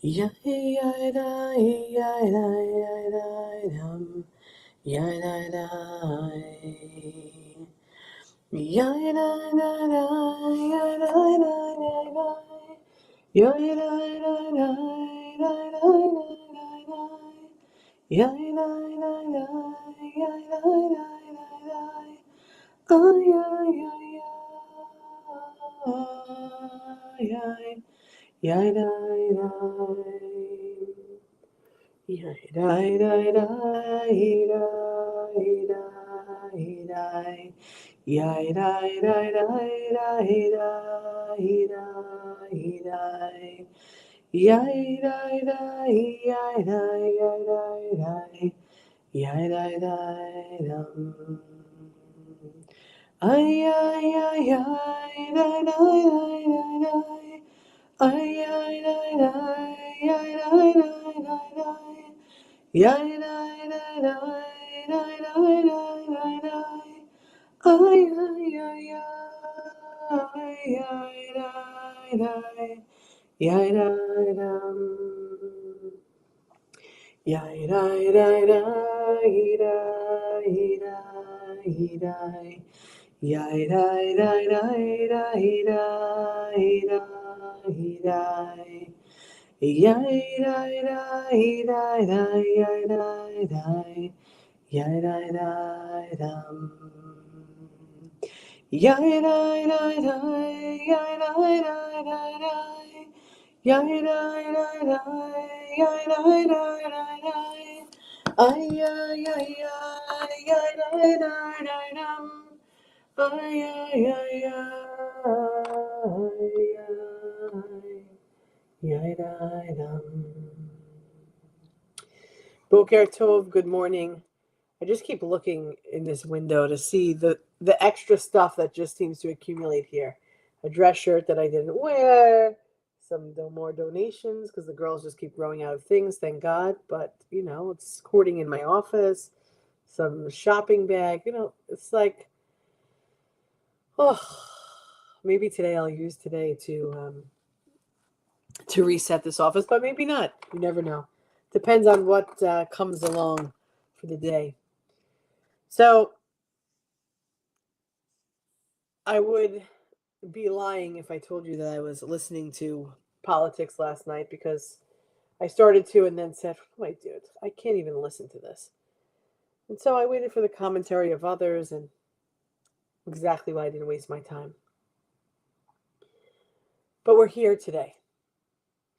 Yai yai dai yai dai yai dai dum yai dai dai yai dai dai dai yai dai dai dai yai dai dai dai dai dai dai yai dai dai dai yai dai dai dai oh yai yai yai yai dai dai Yai dai dai dai dai dai dai. Yai dai dai dai dai dai dai dai. Yai dai dai yai dai yai dai dai. Yai dai dai dum. Ay ay ay ay dai dai dai dai dai. Ay ay dai dai yai dai dai dai dai. Yai dai dai dai dai dai dai dai dai. Ay ay ay ay ay dai dai. Yai dai dum. Yai dai dai dai dai dai dai. Yai dai dai dai dai dai dai dai. Yai dai dai dai dai yai dai dai. Yai dai dai dum. Yai dai dai dai yai dai dai dai dai. Yai dai dai dai yai dai dai dai dai. Ay ay ay ay yai dai dai dai dum. Ay ay ay ay. Yai dai dum. Boker Tov, good morning. I just keep looking in this window to see the extra stuff that just seems to accumulate here. A dress shirt that I didn't wear, some more donations because the girls just keep growing out of things, thank God. But it's hoarding in my office. Some shopping bag, it's like, oh, maybe today I'll use today to reset this office, but maybe not. You never know. Depends on what comes along for the day. So I would be lying if I told you that I was listening to politics last night because I started to and then said, wait, dude, I can't even listen to this. And so I waited for the commentary of others and exactly why I didn't waste my time. But we're here today.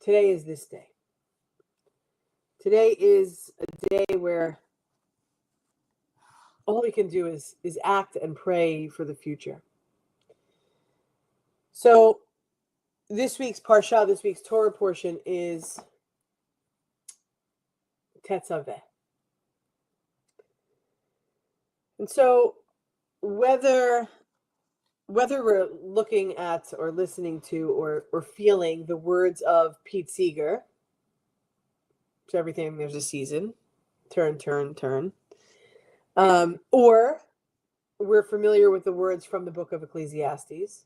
Today is this day. Today is a day where all we can do is act and pray for the future. So this week's Parsha, this week's Torah portion is Tetzaveh. And so whether we're looking at or listening to or feeling the words of Pete Seeger, to everything there's a season, turn, turn, turn, or we're familiar with the words from the book of Ecclesiastes,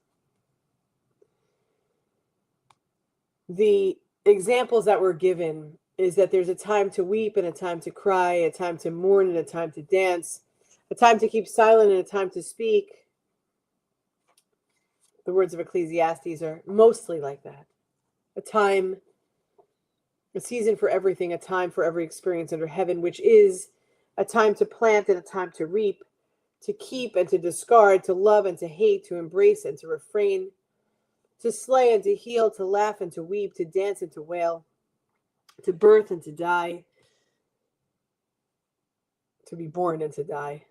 the examples that were given is that there's a time to weep and a time to cry, a time to mourn and a time to dance, a time to keep silent and a time to speak. The words of Ecclesiastes are mostly like that. A season for everything, a time for every experience under heaven, which is a time to plant and a time to reap, to keep and to discard, to love and to hate, to embrace and to refrain, to slay and to heal, to laugh and to weep, to dance and to wail, to birth and to die, to be born and to die,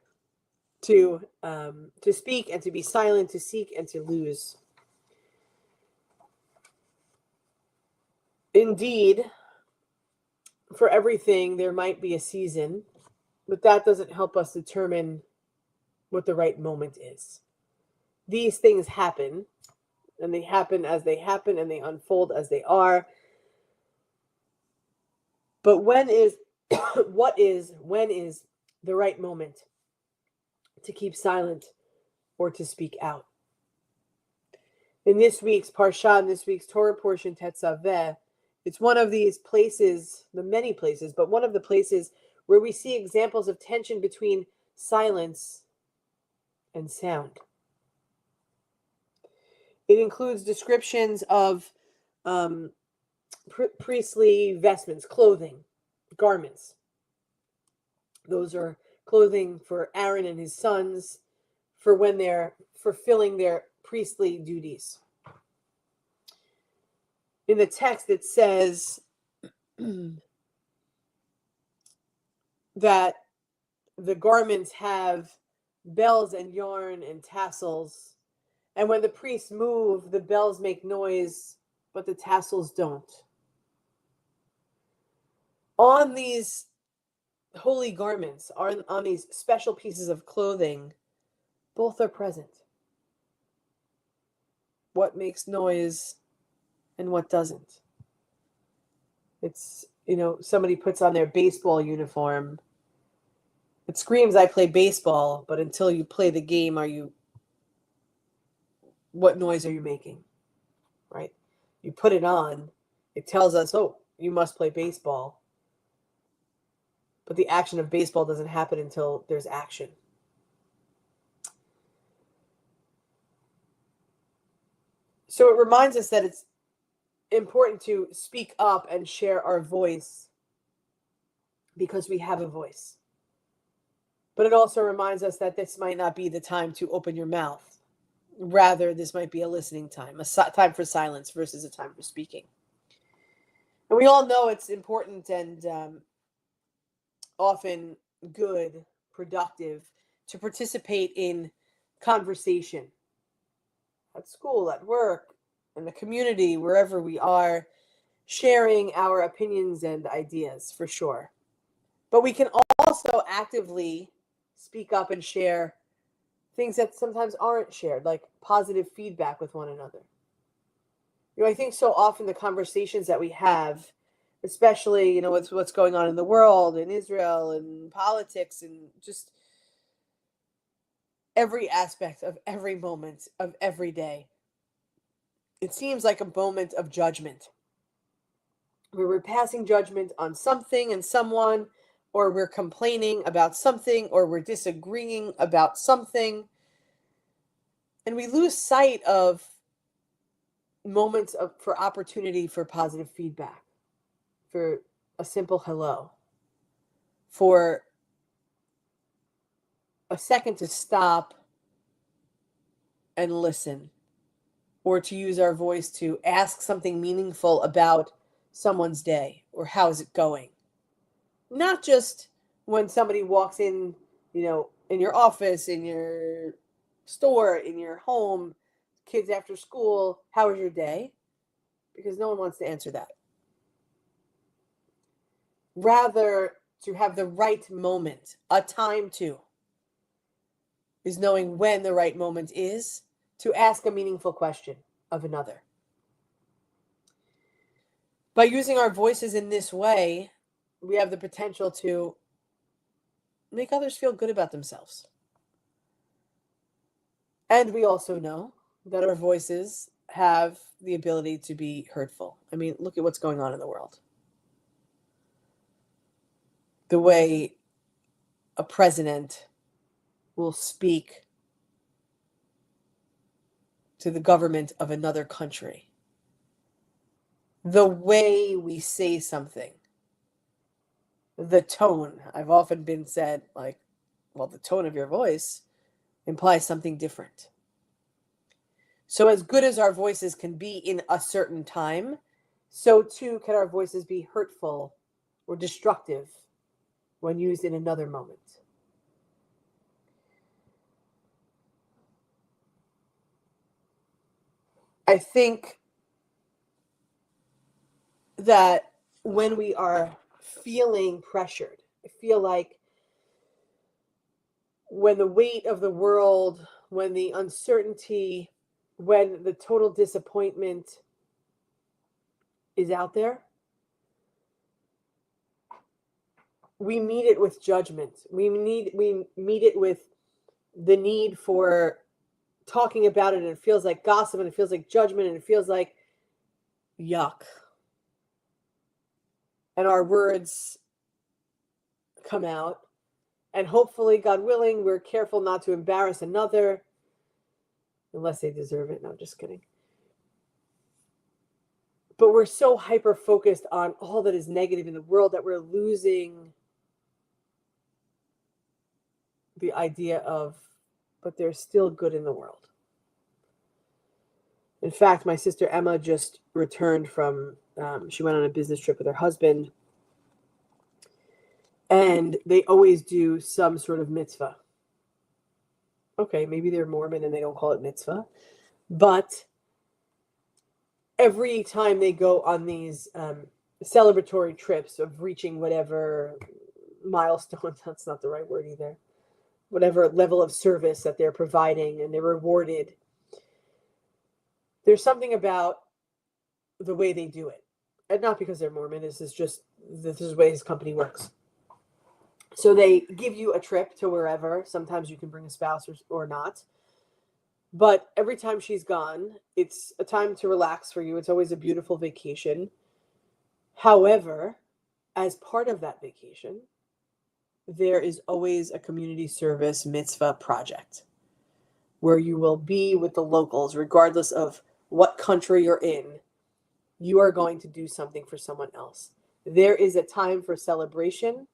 to speak and to be silent, to seek and to lose. Indeed, for everything, there might be a season, but that doesn't help us determine what the right moment is. These things happen, and they happen as they happen, and they unfold as they are. But when is the right moment to keep silent or to speak out? in this week's Parsha, in this week's Torah portion, Tetzaveh, it's one of these places, the many places, but one of the places where we see examples of tension between silence and sound. It includes descriptions of priestly vestments, clothing, garments. Those are clothing for Aaron and his sons for when they're fulfilling their priestly duties. In the text, it says that the garments have bells and yarn and tassels. And when the priests move, the bells make noise, but the tassels don't. On these holy garments, on these special pieces of clothing, both are present. What makes noise and what doesn't. It's, somebody puts on their baseball uniform. It screams, I play baseball, but until you play the game, what noise are you making? Right? You put it on, it tells us, oh, you must play baseball. But the action of baseball doesn't happen until there's action. So it reminds us that it's important to speak up and share our voice because we have a voice. But it also reminds us that this might not be the time to open your mouth. Rather, this might be a listening time, a time for silence versus a time for speaking. And we all know it's important and often good, productive to participate in conversation at school, at work, in the community, wherever we are, sharing our opinions and ideas, for sure. But we can also actively speak up and share things that sometimes aren't shared, like positive feedback with one another. I think so often the conversations that we have, especially, what's going on in the world, in Israel, and politics, and just every aspect of every moment of every day, it seems like a moment of judgment, where we're passing judgment on something and someone, or we're complaining about something, or we're disagreeing about something. And we lose sight of moments for opportunity for positive feedback, for a simple hello, for a second to stop and listen, or to use our voice to ask something meaningful about someone's day or how's it going. Not just when somebody walks in, in your office, in your store, in your home, kids after school, how was your day? Because no one wants to answer that. Rather, to have the right moment, a time to, is knowing when the right moment is to ask a meaningful question of another. By using our voices in this way, we have the potential to make others feel good about themselves. And we also know that our voices have the ability to be hurtful. I mean, look at what's going on in the world. The way a president will speak to the government of another country. The way we say something. The tone. I've often been said, the tone of your voice implies something different. So as good as our voices can be in a certain time, so too can our voices be hurtful or destructive when used in another moment. I think that when we are feeling pressured, I feel like when the weight of the world, when the uncertainty, when the total disappointment is out there, we meet it with judgment. We meet it with the need for talking about it and it feels like gossip and it feels like judgment and it feels like yuck. And our words come out. And hopefully, God willing, we're careful not to embarrass another, unless they deserve it. No, just kidding. But we're so hyper-focused on all that is negative in the world that we're losing the idea of, but there's still good in the world. In fact, my sister Emma just returned from, she went on a business trip with her husband. And they always do some sort of mitzvah. Okay, maybe they're Mormon and they don't call it mitzvah. But every time they go on these celebratory trips of reaching whatever milestone, that's not the right word either, whatever level of service that they're providing and they're rewarded, there's something about the way they do it. And not because they're Mormon, this is the way his company works. So they give you a trip to wherever. Sometimes you can bring a spouse or not. But every time she's gone, it's a time to relax for you. It's always a beautiful vacation. However, as part of that vacation, there is always a community service mitzvah project where you will be with the locals, regardless of what country you're in. You are going to do something for someone else. There is a time for celebration.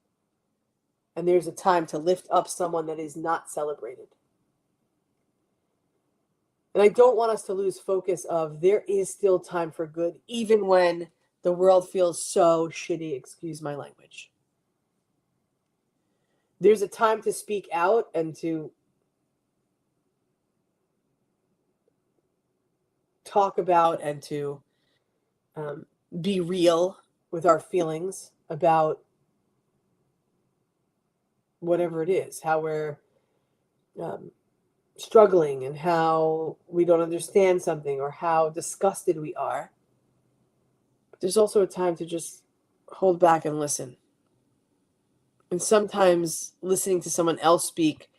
And there's a time to lift up someone that is not celebrated. And I don't want us to lose focus of there is still time for good, even when the world feels so shitty, excuse my language. There's a time to speak out and to talk about and to be real with our feelings about whatever it is, how we're struggling and how we don't understand something or how disgusted we are. But there's also a time to just hold back and listen. And sometimes listening to someone else speak,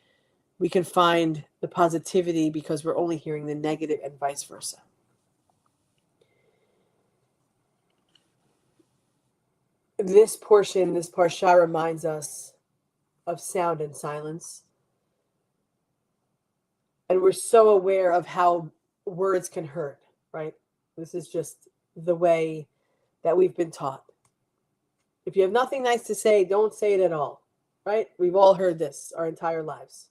we can find the positivity because we're only hearing the negative and vice versa. This portion, this parsha reminds us of sound and silence. And we're so aware of how words can hurt, right? This is just the way that we've been taught. If you have nothing nice to say, don't say it at all, right? We've all heard this our entire lives.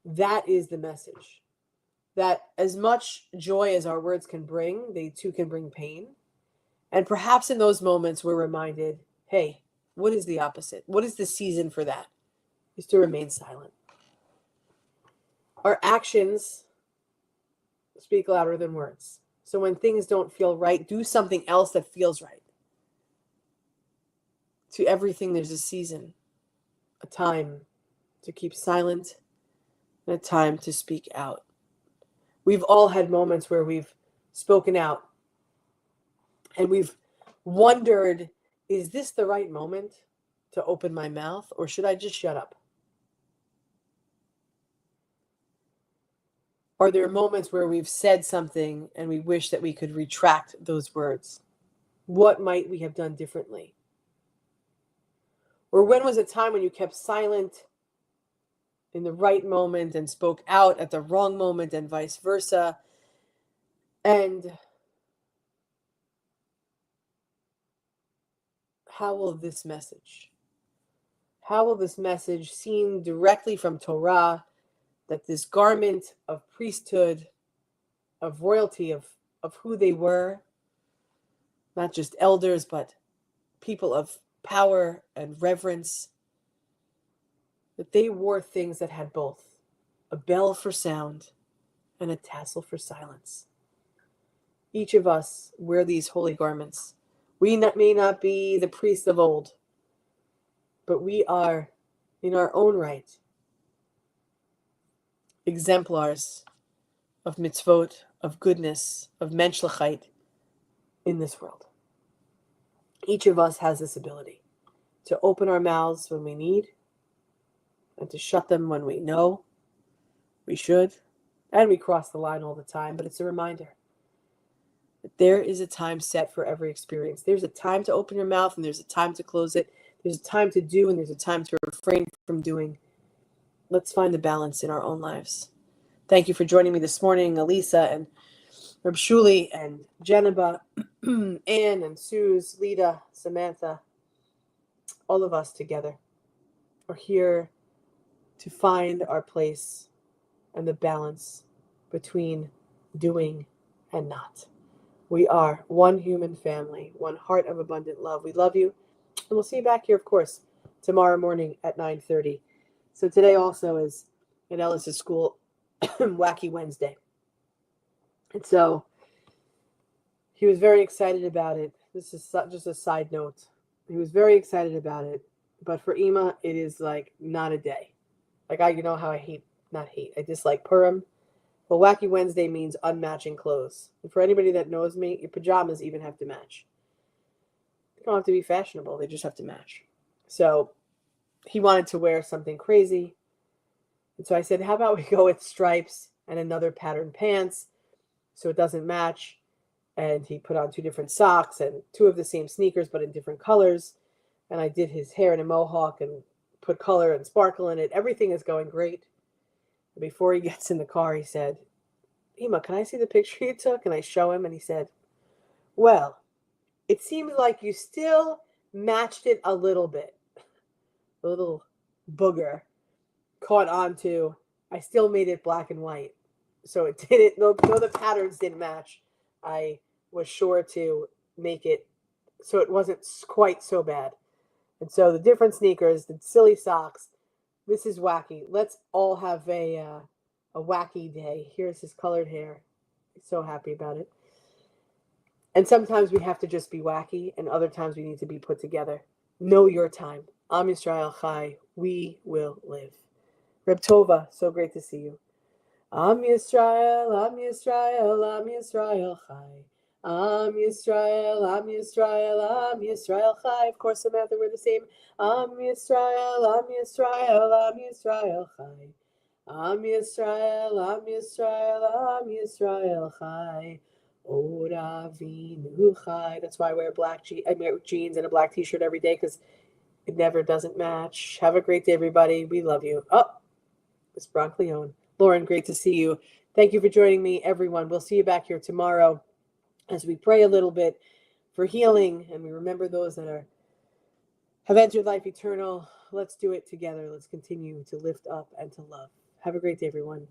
That is the message. That as much joy as our words can bring, they too can bring pain. And perhaps in those moments we're reminded, hey, what is the opposite? What is the season for that? Is to remain silent. Our actions speak louder than words. So when things don't feel right, do something else that feels right. To everything, there's a season, a time to keep silent, and a time to speak out. We've all had moments where we've spoken out and we've wondered, is this the right moment to open my mouth, or should I just shut up? Are there moments where we've said something and we wish that we could retract those words? What might we have done differently? Or when was a time when you kept silent in the right moment and spoke out at the wrong moment and vice versa? And how will this message seen directly from Torah, that this garment of priesthood, of royalty, of who they were, not just elders, but people of power and reverence, that they wore things that had both a bell for sound and a tassel for silence. Each of us wear these holy garments. We may not be the priests of old, but we are, in our own right, exemplars of mitzvot, of goodness, of menschlichkeit in this world. Each of us has this ability to open our mouths when we need and to shut them when we know, We should. And we cross the line all the time, but it's a reminder that there is a time set for every experience. There's a time to open your mouth and there's a time to close it. There's a time to do and there's a time to refrain from doing. Let's find the balance in our own lives. Thank you for joining me this morning, Elisa and Reb Shuli and Jeneba, Ann and Suze, Lita, Samantha, all of us together are here to find our place and the balance between doing and not. We are one human family, one heart of abundant love. We love you, and we'll see you back here, of course, tomorrow morning at 9:30. So today also is in Ellis's school, Wacky Wednesday. And so he was very excited about it. This is just a side note. He was very excited about it. But for Ima, it is like not a day. Like you know how I dislike Purim. Well, Wacky Wednesday means unmatching clothes. And for anybody that knows me, your pajamas even have to match. They don't have to be fashionable. They just have to match. So he wanted to wear something crazy. And so I said, how about we go with stripes and another patterned pants so it doesn't match? And he put on 2 different socks and 2 of the same sneakers, but in different colors. And I did his hair in a mohawk and put color and sparkle in it. Everything is going great. Before he gets in the car, he said, Ima, can I see the picture you took? And I show him, and he said, well, it seems like you still matched it a little bit. A little booger caught on to, I still made it black and white. So it didn't, though the patterns didn't match, I was sure to make it so it wasn't quite so bad. And so the different sneakers, the silly socks, this is wacky. Let's all have a wacky day. Here's his colored hair. He's so happy about it. And sometimes we have to just be wacky, and other times we need to be put together. Know your time. Am Yisrael Chai. We will live. Reb Tova, so great to see you. Am Yisrael, Am Yisrael, Am Yisrael Chai. Am Yisrael, Am Yisrael, Am Yisrael Chai. Of course, Samantha, we're the same. Am Yisrael, Am Yisrael, Am Yisrael Chai. Am Yisrael, Am Yisrael, Am Yisrael Chai. Od Avinu Chai. That's why I wear I wear jeans and a black t-shirt every day, because it never doesn't match. Have a great day, everybody. We love you. Oh, it's Bronk Leone. Lauren, great to see you. Thank you for joining me, everyone. We'll see you back here tomorrow as we pray a little bit for healing and we remember those that have entered life eternal. Let's do it together. Let's continue to lift up and to love. Have a great day, everyone.